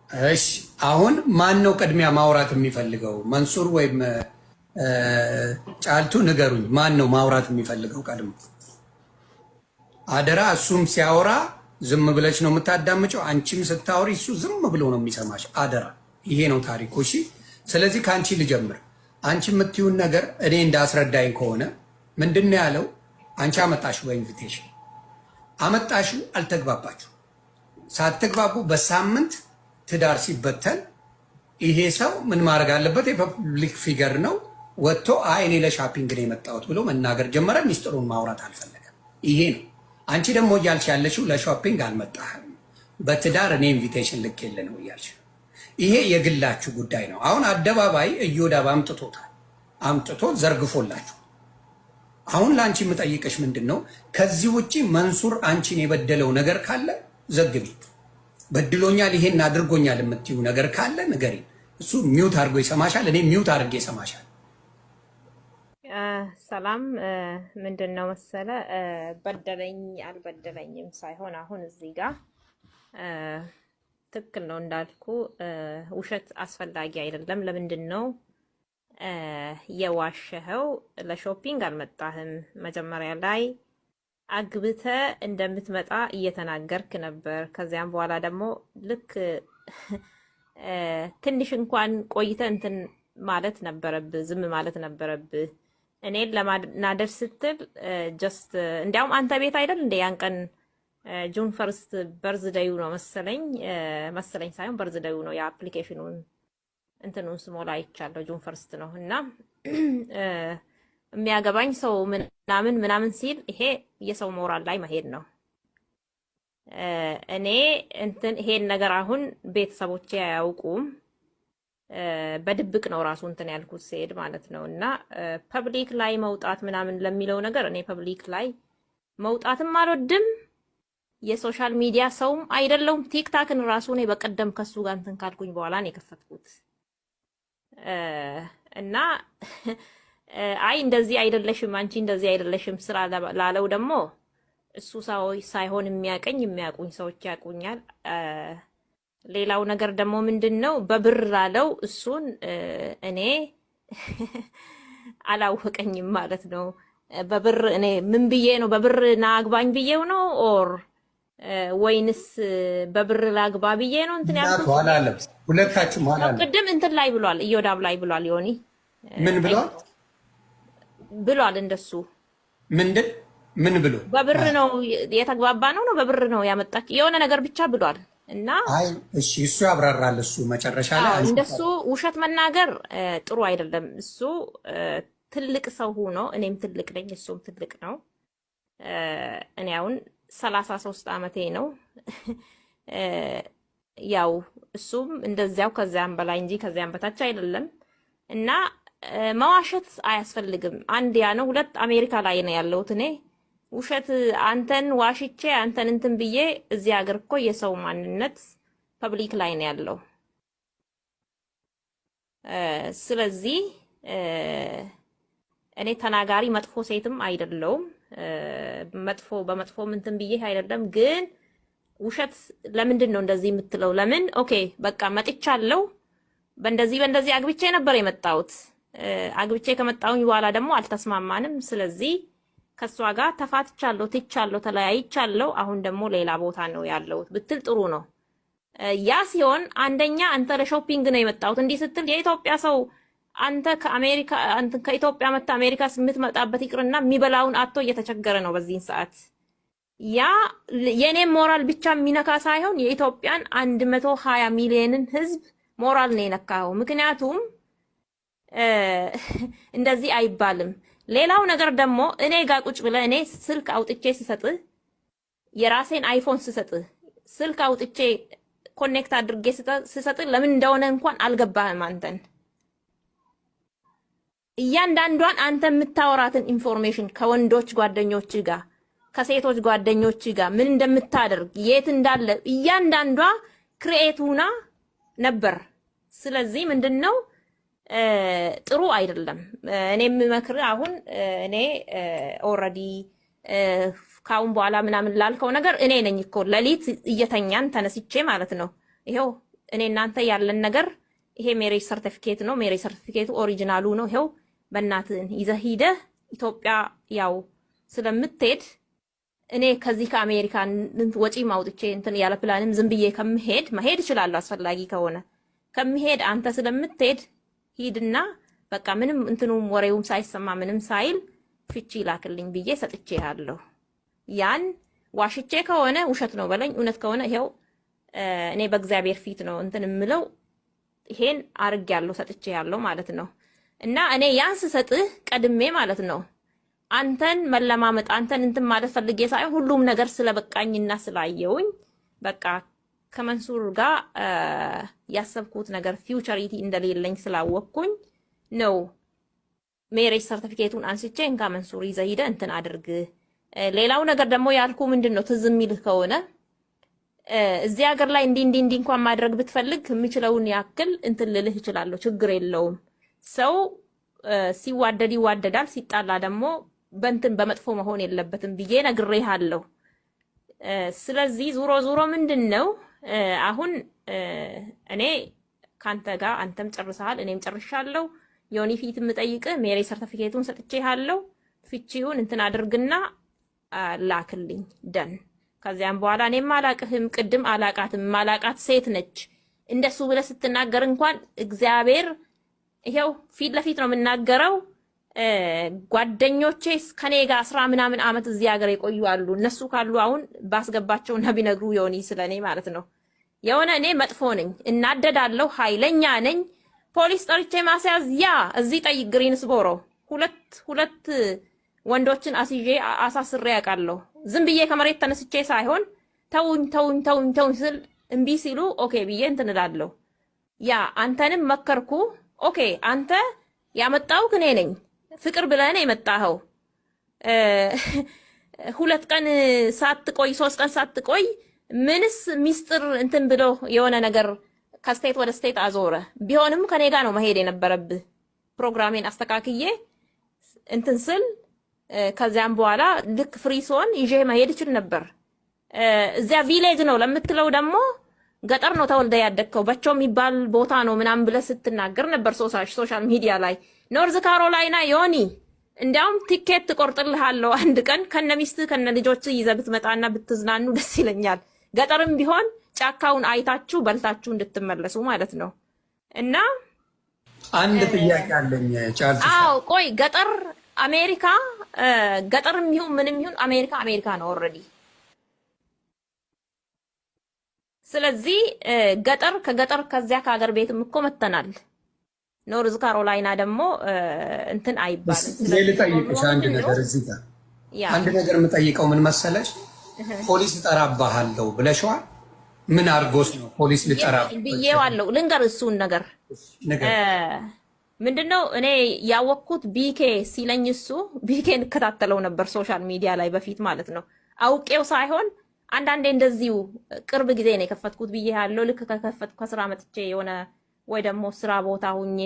እሺ አሁን ማን ነው ቅድሚያ ማውራት የሚፈልገው? መንሱር ወይም ጫልቱ ንገሩኝ። ማን ነው ማውራት የሚፈልገው ቀድሞ? አደራ እሱም ሲያወራ ዝም ብለሽ ነው የምታዳምጨው። አንቺም ስታወሪ እሱ ዝም ብሎ ነው የሚሰማሽ። አደራ፣ ይሄ ነው ታሪኩ። እሺ፣ ስለዚህ ከአንቺ ልጀምር። አንቺ የምትዩን ነገር እኔ እንዳስረዳኝ ከሆነ ምንድን ነው ያለው? አንቺ አመጣሽ በኢንቪቴሽን አመጣሽው፣ አልተግባባችሁ። ሳትግባቡ በሳምንት ትዳር ሲበተን ይሄ ሰው ምን ማድረግ አለበት? የፐብሊክ ፊገር ነው። ወጥቶ አይ እኔ ለሻፒንግ ነው የመጣሁት ብሎ መናገር ጀመረ። ሚስጥሩን ማውራት አልፈለገም። ይሄ ነው። አንቺ ደግሞ እያልሽ ያለሽው ለሾፒንግ አልመጣህም፣ በትዳር እኔ ኢንቪቴሽን ልኬልህ ነው እያልሽ። ይሄ የግላችሁ ጉዳይ ነው። አሁን አደባባይ እዮዳብ አምጥቶታል፣ አምጥቶ ዘርግፎላችሁ። አሁን ለአንቺ የምጠይቅሽ ምንድን ነው? ከዚህ ውጭ መንሱር አንቺን የበደለው ነገር ካለ ዘግቢ። በድሎኛል፣ ይሄን አድርጎኛል የምትይው ነገር ካለ ንገሪ። እሱ ሚውት አድርጎ ይሰማሻል፣ እኔ ሚውት አድርጌ ይሰማሻል። ሰላም ምንድን ነው መሰለ፣ በደለኝ አልበደለኝም ሳይሆን አሁን እዚህ ጋር ትክክል ነው እንዳልኩ ውሸት አስፈላጊ አይደለም። ለምንድን ነው የዋሸኸው? ለሾፒንግ አልመጣህም። መጀመሪያ ላይ አግብተ እንደምትመጣ እየተናገርክ ነበር። ከዚያም በኋላ ደግሞ ልክ ትንሽ እንኳን ቆይተ እንትን ማለት ነበረብህ፣ ዝም ማለት ነበረብህ። እኔን ለማናደር ስትል ጀስት እንዲያውም አንተ ቤት አይደል እንደ ያን ቀን ጁን ፈርስት በርዝደዩ ነው መሰለኝ ሳይሆን በርዝደዩ ነው የአፕሊኬሽኑን እንትኑን ስሞላ አይቻለሁ። ጁን ፈርስት ነው እና የሚያገባኝ ሰው ምናምን ሲል ይሄ የሰው ሞራል ላይ መሄድ ነው። እኔ ይሄን ነገር አሁን ቤተሰቦቼ አያውቁም። በድብቅ ነው ራሱ እንትን ያልኩት ሲሄድ ማለት ነው። እና ፐብሊክ ላይ መውጣት ምናምን ለሚለው ነገር እኔ ፐብሊክ ላይ መውጣትም አልወድም። የሶሻል ሚዲያ ሰውም አይደለሁም። ቲክታክን ራሱ እኔ በቀደም ከሱ ጋር እንትን ካልኩኝ በኋላ ነው የከፈትኩት። እና አይ እንደዚህ አይደለሽም አንቺ እንደዚህ አይደለሽም ስራ ላለው ደግሞ እሱ ሳይሆን የሚያውቁኝ ሰዎች ያውቁኛል። ሌላው ነገር ደግሞ ምንድነው በብር ላለው እሱን እኔ አላወቀኝም ማለት ነው። በብር እኔ ምን ብዬ ነው በብር ናግባኝ ብዬው ነው ኦር ወይንስ በብር ላግባ ብዬ ነው እንትን ያልኩት? አላለም። ሁለታችሁ ማለት ቅድም እንትን ላይ ብሏል፣ እዮዳብ ላይ ብሏል። ዮኒ ምን ብሏል? እንደሱ ምን ብሎ በብር ነው የተግባባ ነው በብር ነው ያመጣች የሆነ ነገር ብቻ ብሏል። እና አይ እሺ እሱ ያብራራል። እሱ መጨረሻ ላይ እንደሱ ውሸት መናገር ጥሩ አይደለም። እሱ ትልቅ ሰው ሆኖ እኔም ትልቅ ነኝ፣ እሱም ትልቅ ነው። እኔ አሁን 33 ዓመቴ ነው። ያው እሱም እንደዚያው ከዚያም በላይ እንጂ ከዚያም በታች አይደለም። እና መዋሸት አያስፈልግም። አንድ ያ ነው። ሁለት አሜሪካ ላይ ነው ያለሁት እኔ። ውሸት አንተን ዋሽቼ አንተን እንትን ብዬ እዚህ ሀገር እኮ የሰው ማንነት ፐብሊክ ላይ ነው ያለው። ስለዚህ እኔ ተናጋሪ መጥፎ ሴትም አይደለውም። በመጥፎ እንትን ብዬ አይደለም። ግን ውሸት ለምንድን ነው እንደዚህ የምትለው? ለምን ኦኬ በቃ መጥቻለሁ፣ በእንደዚህ አግብቼ ነበር የመጣሁት። አግብቼ ከመጣሁኝ በኋላ ደግሞ አልተስማማንም። ስለዚህ ከሷ ጋር ተፋትቻለሁ፣ ትቻለሁ፣ ተለያይቻለሁ። አሁን ደግሞ ሌላ ቦታ ነው ያለሁት ብትል ጥሩ ነው። ያ ሲሆን አንደኛ አንተ ለሾፒንግ ነው የመጣሁት እንዲህ ስትል የኢትዮጵያ ሰው አንተ ከኢትዮጵያ መጣ አሜሪካ የምትመጣበት ይቅርና የሚበላውን አጥቶ እየተቸገረ ነው በዚህን ሰዓት። ያ የኔም ሞራል ብቻ የሚነካ ሳይሆን የኢትዮጵያን 120 ሚሊዮንን ህዝብ ሞራል ነው የነካው። ምክንያቱም እንደዚህ አይባልም። ሌላው ነገር ደግሞ እኔ ጋር ቁጭ ብለህ እኔ ስልክ አውጥቼ ስሰጥህ የራሴን አይፎን ስሰጥህ ስልክ አውጥቼ ኮኔክት አድርጌ ስሰጥህ ለምን እንደሆነ እንኳን አልገባህም። አንተን እያንዳንዷን አንተ የምታወራትን ኢንፎርሜሽን ከወንዶች ጓደኞች ጋር ከሴቶች ጓደኞች ጋር ምን እንደምታደርግ የት እንዳለ እያንዳንዷ ክሬኤቱና ነበር። ስለዚህ ምንድነው ጥሩ አይደለም። እኔ የምመክር አሁን እኔ ኦልሬዲ ካሁን በኋላ ምናምን ላልከው ነገር እኔ ነኝ እኮ ለሊት እየተኛን ተነስቼ ማለት ነው ይሄው እኔ እናንተ ያለን ነገር ይሄ ሜሬጅ ሰርቲፊኬት ነው። ሜሬጅ ሰርቲፊኬቱ ኦሪጂናሉ ነው። ይሄው በእናትህን ይዘህ ሂደህ ኢትዮጵያ ያው ስለምትሄድ እኔ ከዚህ ከአሜሪካ ወጪ ማውጥቼ እንትን ያለ ፕላንም ዝም ብዬ መሄድ እችላለሁ አስፈላጊ ከሆነ ከምሄድ አንተ ስለምትሄድ ሂድና በቃ ምንም እንትኑም ወሬውም ሳይሰማ ምንም ሳይል ፍቺ ላክልኝ ብዬ ሰጥቼሃለሁ። ያን ዋሽቼ ከሆነ ውሸት ነው በለኝ፣ እውነት ከሆነ ይሄው እኔ በእግዚአብሔር ፊት ነው እንትን የምለው ይሄን አርጌያለሁ ሰጥቼሃለሁ ማለት ነው። እና እኔ ያን ስሰጥህ ቀድሜ ማለት ነው አንተን መለማመጥ አንተን እንትን ማለት ፈልጌ ሳይሆን ሁሉም ነገር ስለበቃኝና ስላየውኝ በቃ ከመንሱር ጋር ያሰብኩት ነገር ፊውቸሪቲ እንደሌለኝ ስላወቅኩኝ ነው ሜሬጅ ሰርቲፊኬቱን አንስቼ እንካ መንሱር ይዘህ ሂደህ እንትን አድርግ። ሌላው ነገር ደግሞ ያልኩ ምንድነው ትዝ የሚልህ ከሆነ እዚህ ሀገር ላይ እንዲህ እንኳን ማድረግ ብትፈልግ የምችለውን ያክል እንትን ልልህ እችላለሁ፣ ችግር የለውም። ሰው ሲዋደድ ይዋደዳል፣ ሲጣላ ደግሞ በእንትን በመጥፎ መሆን የለበትም ብዬ ነግሬሃለሁ። ስለዚህ ዙሮ ምንድነው አሁን እኔ ካንተ ጋር አንተም ጨርሰሃል፣ እኔም ጨርሻለሁ። ዮኒ ፊት የምጠይቅህ ሜሬጅ ሰርቲፊኬቱን ሰጥቼሃለሁ። ፍቺውን እንትን አድርግና ላክልኝ ደን። ከዚያም በኋላ እኔም አላቅህም፣ ቅድም አላቃትም፣ ማላቃት ሴት ነች እንደሱ ብለህ ስትናገር እንኳን እግዚአብሔር ይሄው ፊት ለፊት ነው የምናገረው። ጓደኞቼ ከኔ ጋር 10 ምናምን ዓመት እዚህ ሀገር የቆዩ አሉ። እነሱ ካሉ አሁን ባስገባቸውና ቢነግሩ ዮኒ ስለኔ ማለት ነው የሆነ እኔ መጥፎ ነኝ፣ እናደዳለሁ፣ ኃይለኛ ነኝ። ፖሊስ ጠርቼ ማስያዝ ያ እዚህ ጠይቅ ግሪንስቦሮ ሁለት ወንዶችን አስይዤ አሳስሬ ያውቃለሁ። ዝም ብዬ ከመሬት ተነስቼ ሳይሆን ተውኝ ስል እምቢ ሲሉ ኦኬ ብዬ እንትን እላለሁ። ያ አንተንም መከርኩ። ኦኬ አንተ ያመጣው እኔ ነኝ፣ ፍቅር ብለህ ነው የመጣኸው። 2 ቀን ሳትቆይ 3 ቀን ሳትቆይ ምንስ ሚስጥር እንትን ብሎ የሆነ ነገር ከስቴት ወደ ስቴት አዞረ። ቢሆንም ከኔ ጋር ነው መሄድ የነበረብህ። ፕሮግራሜን አስተካክዬ እንትን ስል ከዚያም በኋላ ልክ ፍሪ ሲሆን ይዤ መሄድ ይችል ነበር። እዚያ ቪሌጅ ነው ለምትለው ደግሞ ገጠር ነው ተወልደ ያደግከው በቾ የሚባል ቦታ ነው ምናምን ብለህ ስትናገር ነበር ሶሻል ሚዲያ ላይ። ኖርዝ ካሮላይና ዮኒ እንዲያውም ቲኬት ትቆርጥልሃለሁ አንድ ቀን ከነሚስትህ ከነልጆች ይዘህ ብትመጣና ብትዝናኑ ደስ ይለኛል። ገጠርም ቢሆን ጫካውን አይታችሁ በልታችሁ እንድትመለሱ ማለት ነው። እና አንድ ጥያቄ አለኝ ቻርልስ። አዎ ቆይ ገጠር አሜሪካ ገጠርም ይሁን ምንም ይሁን አሜሪካ ነው ኦልሬዲ። ስለዚህ ከገጠር ከዚያ ከሀገር ቤትም እኮ መተናል። ኖርዝ ካሮላይና ደግሞ እንትን አይባልም። ስለዚህ ልጠይቅሽ አንድ ነገር እዚህ ጋር አንድ ነገር የምጠይቀው ምን መሰለሽ፣ ፖሊስ እጠራብሃለሁ ብለሽዋል። ምን አድርጎሽ ነው ፖሊስ ልጠራብህ ብዬዋለሁ? ልንገር እሱን ነገር ምንድነው እኔ ያወቅኩት ቢኬ ሲለኝ እሱ ቢኬን እከታተለው ነበር ሶሻል ሚዲያ ላይ በፊት ማለት ነው። አውቄው ሳይሆን አንዳንዴ እንደዚሁ ቅርብ ጊዜ ነው የከፈትኩት ብዬ ያለው። ልክ ከከፈትኩ ከስራ መጥቼ የሆነ ወይ ደግሞ ስራ ቦታ ሁኜ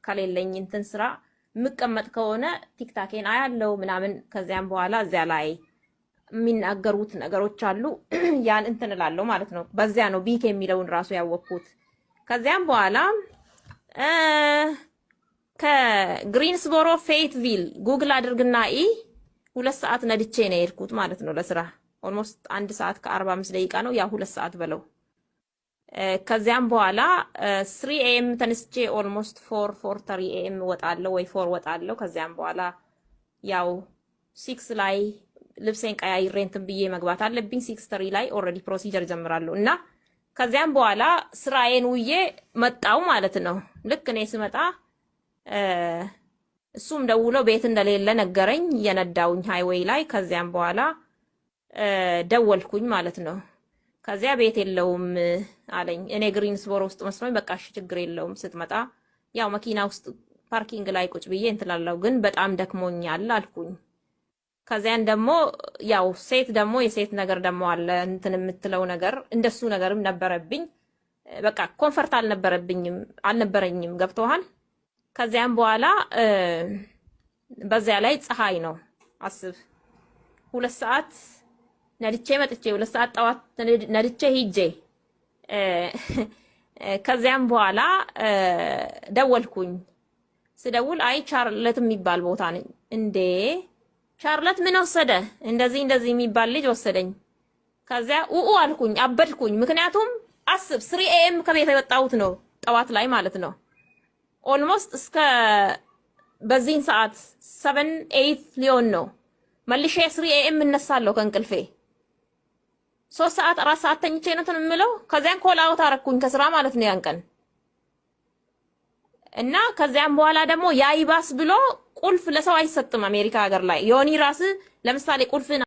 ከሌለኝ እንትን ስራ የምቀመጥ ከሆነ ቲክታኬን አያለው ምናምን። ከዚያም በኋላ እዚያ ላይ የሚናገሩት ነገሮች አሉ ያን እንትን እላለሁ ማለት ነው። በዚያ ነው ቢኬ የሚለውን ራሱ ያወቅኩት። ከዚያም በኋላ ከግሪንስቦሮ ፌይትቪል ጉግል አድርግና 2 ሰዓት ነድቼ ነው የሄድኩት ማለት ነው ለስራ። ኦልሞስት 1 ሰዓት ከ45 ደቂቃ ነው ያ 2 ሰዓት በለው። ከዚያም በኋላ 3 AM ተነስቼ ኦልሞስት 4:30 AM ወጣለሁ ወይ 4 ወጣለሁ። ከዚያም በኋላ ያው 6 ላይ ልብሴን ቀያይሬ እንትን ብዬ መግባት አለብኝ። 6:30 ላይ ኦልሬዲ ፕሮሲጀር ጀምራለሁ እና ከዚያም በኋላ ስራዬን ውዬ መጣው ማለት ነው። ልክ እኔ ስመጣ እሱም ደውሎ ቤት እንደሌለ ነገረኝ የነዳውኝ ሃይዌይ ላይ። ከዚያም በኋላ ደወልኩኝ ማለት ነው። ከዚያ ቤት የለውም አለኝ። እኔ ግሪንስቦሮ ውስጥ መስሎኝ በቃ እሺ ችግር የለውም ስትመጣ ያው መኪና ውስጥ ፓርኪንግ ላይ ቁጭ ብዬ እንትላለው ግን በጣም ደክሞኛል አልኩኝ። ከዚያን ደግሞ ያው ሴት ደግሞ የሴት ነገር ደግሞ አለ እንትን የምትለው ነገር እንደሱ ነገርም ነበረብኝ። በቃ ኮንፈርት አልነበረኝም ገብተዋል። ከዚያም በኋላ በዚያ ላይ ፀሐይ ነው አስብ 2 ሰዓት ነድቼ መጥቼ 2 ሰዓት ጠዋት ነድቼ ሂጄ ከዚያም በኋላ ደወልኩኝ። ስደውል አይ ቻርለት የሚባል ቦታ ነኝ። እንዴ ቻርለት ምን ወሰደ? እንደዚህ የሚባል ልጅ ወሰደኝ። ከዚያ ኡኡ አልኩኝ፣ አበድኩኝ። ምክንያቱም አስብ 3 AM ከቤት የወጣሁት ነው፣ ጠዋት ላይ ማለት ነው። ኦልሞስት እስከ በዚህን ሰዓት 7 8 ሊሆን ነው። መልሼ 3 AM እነሳለሁ ከእንቅልፌ 3 ሰዓት 4 ሰዓት ተኝቼ ነው እንትን የምለው። ከዚያን ኮል አውት አረኩኝ ከስራ ማለት ነው ያን ቀን እና ከዚያም በኋላ ደግሞ ያይባስ ብሎ ቁልፍ ለሰው አይሰጥም አሜሪካ ሀገር ላይ። ዮኒ ራስ ለምሳሌ ቁልፍን